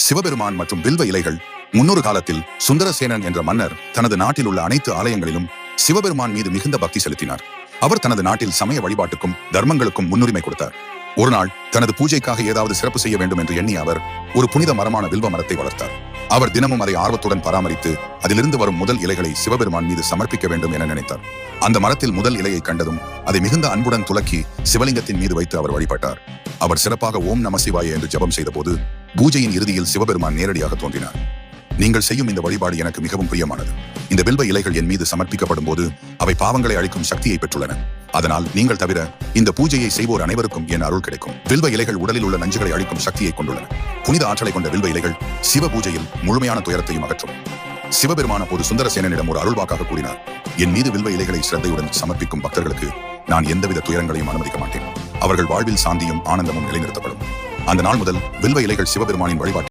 சிவபெருமான் மற்றும் வில்வ இலைகள். முன்னொரு காலத்தில் சுந்தரசேனன் என்ற மன்னர் தனது நாட்டில் உள்ள அனைத்து ஆலயங்களிலும் சிவபெருமான் மீது மிகுந்த பக்தி செலுத்தினார். அவர் தனது நாட்டில் சமய வழிபாட்டுக்கும் தர்மங்களுக்கும் முன்னுரிமை கொடுத்தார். ஒரு நாள் தனது பூஜைக்காக ஏதாவது சிறப்பு செய்ய வேண்டும் என்று எண்ணிய அவர் ஒரு புனித மரமான வில்வ மரத்தை வளர்த்தார். அவர் தினமும் அதை ஆர்வத்துடன் பராமரித்து அதிலிருந்து வரும் முதல் இலைகளை சிவபெருமான் மீது சமர்ப்பிக்க வேண்டும் என நினைத்தார். அந்த மரத்தில் முதல் இலையை கண்டதும் அதை மிகுந்த அன்புடன் துலக்கி சிவலிங்கத்தின் மீது வைத்து அவர் வழிபட்டார். அவர் சிறப்பாக ஓம் நம சிவாய என்று ஜெபம் செய்த போது பூஜையின் இறுதியில் சிவபெருமான் நேரடியாக தோன்றினார். நீங்கள் செய்யும் இந்த வழிபாடு எனக்கு மிகவும் பிரியமானது. இந்த வில்வ இலைகள் என் மீது சமர்ப்பிக்கப்படும் போது அவை பாவங்களை அழிக்கும் சக்தியை பெற்றுள்ளன. அதனால் நீங்கள் தவிர இந்த பூஜையை செய்வோர் அனைவருக்கும் என் அருள் கிடைக்கும். வில்வ இலைகள் உடலில் உள்ள நஞ்சுகளை அழிக்கும் சக்தியை கொண்டுள்ளன. புனித ஆற்றலை கொண்ட வில்வ இலைகள் சிவ பூஜையில் முழுமையான துயரத்தையும் அகற்றும். சிவபெருமான போது சுந்தரசேனனிடம் ஒரு அருள்வாக்காக கூறினார், என் மீது வில்வ இலைகளை சிரத்தையுடன் சமர்ப்பிக்கும் பக்தர்களுக்கு நான் எந்தவித துயரங்களையும் அனுமதிக்க மாட்டேன். அவர்கள் வாழ்வில் சாந்தியும் ஆனந்தமும் நிலைநிறுத்தப்படும். அந்த நாள் முதல் வில்வ இலைகள் சிவபெருமானின் வழிபாட்டில்